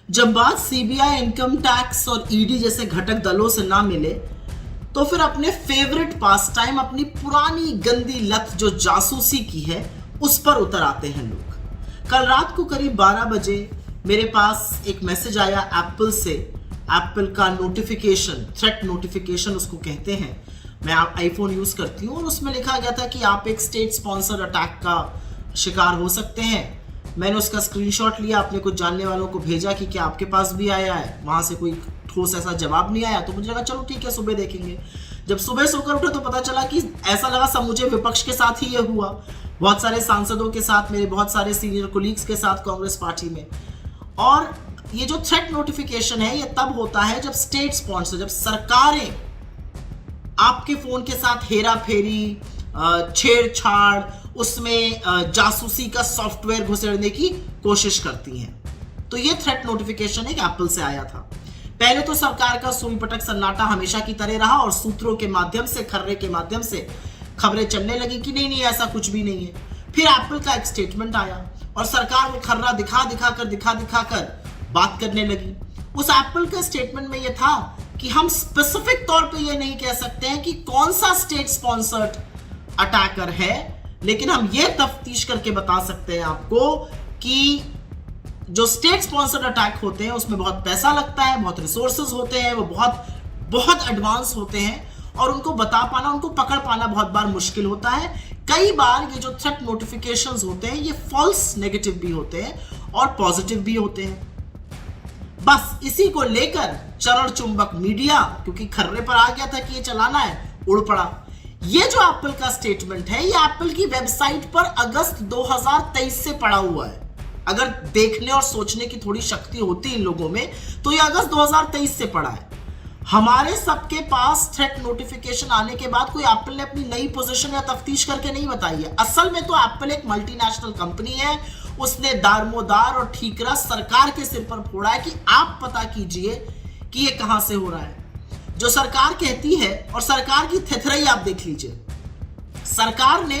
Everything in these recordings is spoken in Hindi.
जब बात सीबीआई, इनकम टैक्स और ईडी जैसे घटक दलों से ना मिले तो फिर अपने फेवरेट पास टाइम, अपनी पुरानी गंदी लत जो जासूसी की है, उस पर उतर आते हैं लोग। कल रात को करीब 12 बजे मेरे पास एक मैसेज आया एप्पल से। एप्पल का नोटिफिकेशन, थ्रेट नोटिफिकेशन उसको कहते हैं। मैं आईफोन यूज करती हूँ और उसमें लिखा गया था कि आप एक स्टेट स्पॉन्सर्ड अटैक का शिकार हो सकते हैं। मैंने उसका स्क्रीनशॉट लिया, अपने कुछ जानने वालों को भेजा कि क्या आपके पास भी आया है। वहां से कोई ठोस ऐसा जवाब नहीं आया, तो मुझे लगा चलो ठीक है, सुबह देखेंगे। जब सुबह सोकर उठे तो पता चला कि ऐसा लगा सब मुझे विपक्ष के साथ ही ये हुआ, बहुत सारे सांसदों के साथ, मेरे बहुत सारे सीनियर कोलीग्स के साथ कांग्रेस पार्टी में। और ये जो थ्रेट नोटिफिकेशन है ये तब होता है जब स्टेट स्पॉन्सर, जब सरकारें आपके फोन के साथ हेरा फेरी, छेड़छाड़, उसमें जासूसी का सॉफ्टवेयर घुसेड़ने की कोशिश करती हैं। तो ये थ्रेट नोटिफिकेशन एक एप्पल से आया था। पहले तो सरकार का सुई पटक सन्नाटा हमेशा की तरह रहा और सूत्रों के माध्यम से, खर्रे के माध्यम से खबरें चलने लगी कि नहीं ऐसा कुछ भी नहीं है। फिर एप्पल का एक स्टेटमेंट आया और सरकार वो खर्रा दिखा दिखा कर बात करने लगी। उस एप्पल के स्टेटमेंट में यह था कि हम स्पेसिफिक तौर पे ये नहीं कह सकते हैं कि कौन सा स्टेट स्पॉन्सर्ड अटैकर है, लेकिन हम ये तफ्तीश करके बता सकते हैं आपको कि जो स्टेट स्पॉन्सर्ड अटैक होते हैं उसमें बहुत पैसा लगता है, बहुत रिसोर्सेज होते हैं, वो बहुत एडवांस होते हैं और उनको बता पाना, उनको पकड़ पाना बहुत बार मुश्किल होता है। कई बार ये जो थ्रेट नोटिफिकेशंस होते हैं ये फॉल्स नेगेटिव भी होते हैं और पॉजिटिव भी होते हैं। बस इसी को लेकर चरण चुंबक मीडिया, क्योंकि खर्रे पर आ गया था कि ये चलाना है, उड़ पड़ा। ये जो एप्पल का स्टेटमेंट है ये एप्पल की वेबसाइट पर अगस्त 2023 से पड़ा हुआ है। अगर देखने और सोचने की थोड़ी शक्ति होती इन लोगों में तो ये अगस्त 2023 से पड़ा है। हमारे सबके पास थ्रेट नोटिफिकेशन आने के बाद कोई एप्पल ने अपनी नई पोजीशन या तफ्तीश करके नहीं बताई है। असल में तो एप्पल एक मल्टीनेशनल कंपनी है, उसने दारमोदार और ठीकरा सरकार के सिर पर फोड़ा है कि आप पता कीजिए कि ये कहां से हो रहा है। जो सरकार कहती है, और सरकार की थेथराई आप देख लीजिए, सरकार ने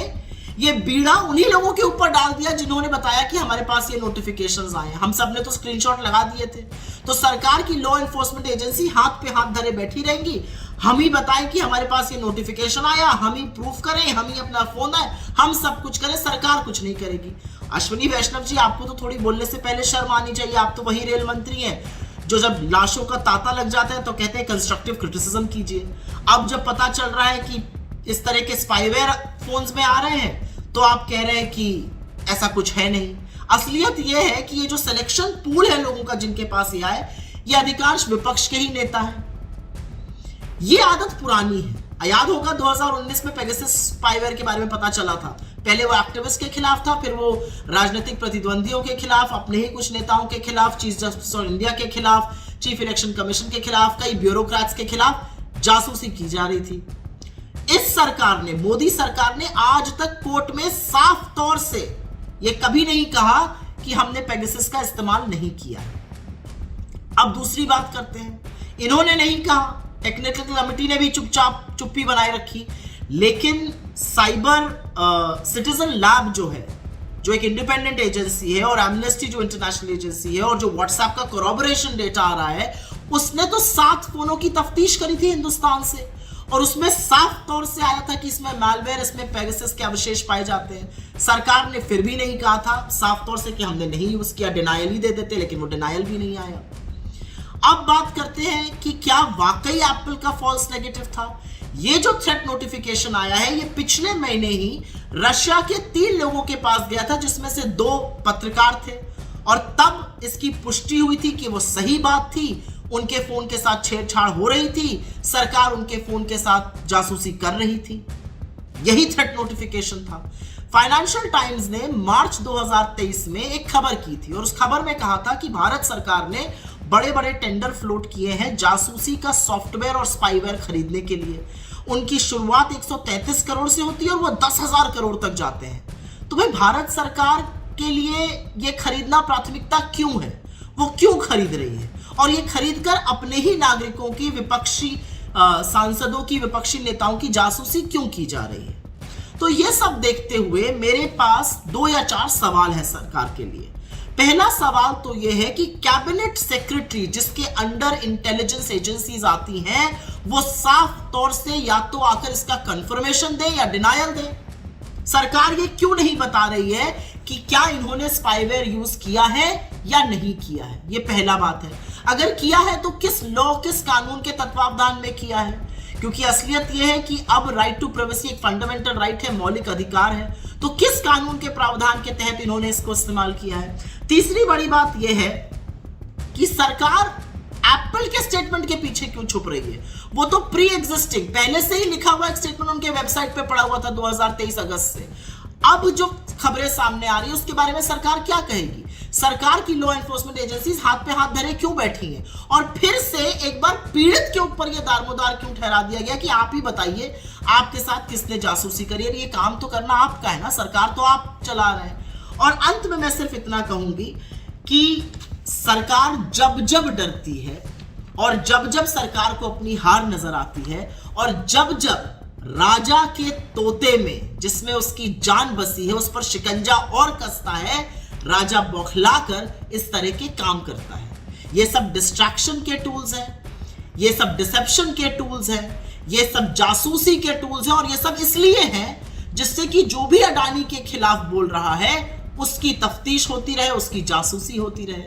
ये बीड़ा उन्हीं लोगों के ऊपर डाल दिया जिन्होंने बताया कि हमारे पास ये नोटिफिकेशंस आए हैं। हम सब ने तो स्क्रीनशॉट लगा दिए थे। तो सरकार की लॉ एनफोर्समेंट एजेंसी हाथ पे हाथ धरे बैठी रहेंगी, हम ही बताएं कि हमारे पास ये नोटिफिकेशन आया, हम ही प्रूफ करें, हम ही अपना फोन है, हम सब कुछ करें, सरकार कुछ नहीं करेगी। अश्विनी वैष्णव जी, आपको तो थोड़ी बोलने से पहले शर्म आनी चाहिए। आप तो वही रेल मंत्री हैं जो जब लाशों का तांता लग जाता है तो कहते हैं कंस्ट्रक्टिव क्रिटिसिज्म कीजिए। अब जब पता चल रहा है कि इस तरह के स्पाईवेयर फोन्स में आ रहे हैं तो आप कह रहे हैं कि ऐसा कुछ है नहीं। असलियत यह है कि ये जो सिलेक्शन पूल है लोगों का जिनके पास ये आए, ये अधिकांश विपक्ष के ही नेता हैं। ये आदत पुरानी है। याद होगा 2019 में पेगासस स्पाईवेयर के बारे में पता चला था। पहले वो एक्टिविस्ट के खिलाफ था, फिर वो राजनीतिक प्रतिद्वंदियों के खिलाफ, अपने ही कुछ नेताओं के खिलाफ, चीफ जस्टिस ऑफ इंडिया के खिलाफ, चीफ इलेक्शन कमीशन के खिलाफ, कई ब्यूरोक्रेट्स के खिलाफ जासूसी की जा रही थी। इस सरकार ने, मोदी सरकार ने आज तक कोर्ट में साफ तौर से ये कभी नहीं कहा कि हमने पेगासस का इस्तेमाल नहीं किया। अब दूसरी बात करते हैं, इन्होंने नहीं कहा, टेक्निकल कमेटी ने भी चुप्पी बनाए रखी, लेकिन साइबर सिटीजन लैब जो है, जो एक इंडिपेंडेंट एजेंसी है, और एमनेस्टी जो इंटरनेशनल एजेंसी है, और जो व्हाट्सएप का कोरॉबोरेशन डेटा आ रहा है, उसने तो 7 फोनों की तफ्तीश करी थी हिंदुस्तान से और उसमें साफ तौर से आया था कि इसमें मैलवेयर, इसमें पेगासस के अवशेष पाए जाते हैं। सरकार ने फिर भी नहीं कहा था साफ तौर से कि हमने नहीं यूज किया, डिनायल ही दे देते, लेकिन वो डिनायल भी नहीं आया। अब बात करते हैं कि क्या वाकई एप्पल का फॉल्स नेगेटिव था। ये जो थ्रेट नोटिफिकेशन आया है ये पिछले महीने ही रशिया के 3 लोगों के पास गया था, जिसमें से 2 पत्रकार थे, और तब इसकी पुष्टि हुई थी कि वो सही बात थी। उनके फोन के साथ छेड़छाड़ हो रही थी, सरकार उनके फोन के साथ जासूसी कर रही थी। यही थ्रेट नोटिफिकेशन था। फाइनेंशियल टाइम्स ने मार्च 2023 में एक खबर की थी और उस खबर में कहा था कि भारत सरकार ने बड़े बड़े टेंडर फ्लोट किए हैं जासूसी का सॉफ्टवेयर और स्पाईवेयर खरीदने के लिए। उनकी शुरुआत 133 करोड़ से होती है और वो 10,000 करोड़ तक जाते हैं। तो भाई भारत सरकार के लिए ये खरीदना प्राथमिकता क्यों है, वो क्यों खरीद रही है, और ये खरीदकर अपने ही नागरिकों की, विपक्षी सांसदों की, विपक्षी नेताओं की जासूसी क्यों की जा रही है। तो ये सब देखते हुए मेरे पास 2 या 4 सवाल है सरकार के लिए। पहला सवाल तो यह है कि कैबिनेट सेक्रेटरी जिसके अंडर इंटेलिजेंस एजेंसीज आती हैं, वो साफ तौर से या तो आकर इसका कंफर्मेशन दे या डिनायल दे। सरकार ये क्यों नहीं बता रही है कि क्या इन्होंने स्पाईवेयर यूज किया है या नहीं किया है? ये पहला बात है। अगर किया है तो किस लॉ, किस कानून के तत्वावधान में किया है? क्योंकि असलियत यह है कि अब राइट टू प्राइवेसी एक फंडामेंटल राइट है, मौलिक अधिकार है, तो किस कानून के प्रावधान के तहत इन्होंने इसको इस्तेमाल किया है? तीसरी बड़ी बात यह है कि सरकार एप्पल के स्टेटमेंट के पीछे क्यों छुप रही है? वो तो प्री एग्जिस्टिंग, पहले से ही लिखा हुआ एक स्टेटमेंट उनके वेबसाइट पे पड़ा हुआ था 2023 अगस्त से। अब जो खबरें सामने आ रही है उसके बारे में सरकार क्या कहेगी? सरकार की लॉ एनफोर्समेंट एजेंसीज हाथ पे हाथ धरे क्यों बैठी हैं? और फिर से एक बार पीड़ित के ऊपर ये दारोमदार क्यों ठहरा दिया गया कि आप ही बताइए आपके साथ किसने जासूसी करी है? ये काम तो करना आपका है ना, सरकार तो आप चला रहे हैं। और अंत में मैं सिर्फ इतना कहूंगी कि सरकार जब जब डरती है और जब जब सरकार को अपनी हार नजर आती है और जब जब राजा के तोते में जिसमें उसकी जान बसी है उस पर शिकंजा और कसता है, राजा बौखलाकर इस तरह के काम करता है। ये सब डिस्ट्रैक्शन के टूल्स हैं, ये सब डिसेप्शन के टूल्स हैं, ये सब जासूसी के टूल्स हैं। और ये सब इसलिए हैं जिससे कि जो भी अडानी के खिलाफ बोल रहा है उसकी तफ्तीश होती रहे, उसकी जासूसी होती रहे।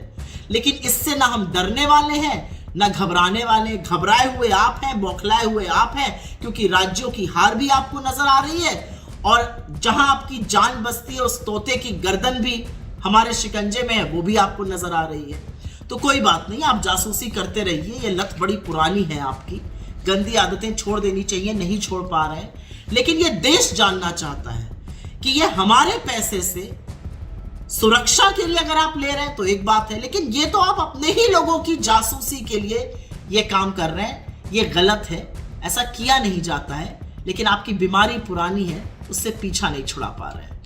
लेकिन इससे ना हम डरने वाले हैं ना घबराने वाले। घबराए हुए आप हैं, बौखलाए हुए आप हैं, क्योंकि राज्यों की हार भी आपको नजर आ रही है और जहां आपकी जान बसती है उस तोते की गर्दन भी हमारे शिकंजे में है, वो भी आपको नजर आ रही है। तो कोई बात नहीं, आप जासूसी करते रहिए। ये लत बड़ी पुरानी है आपकी, गंदी आदतें छोड़ देनी चाहिए, नहीं छोड़ पा रहे हैं। लेकिन ये देश जानना चाहता है कि ये हमारे पैसे से सुरक्षा के लिए अगर आप ले रहे हैं तो एक बात है, लेकिन ये तो आप अपने ही लोगों की जासूसी के लिए ये काम कर रहे हैं। ये गलत है, ऐसा किया नहीं जाता है, लेकिन आपकी बीमारी पुरानी है, उससे पीछा नहीं छुड़ा पा रहे हैं।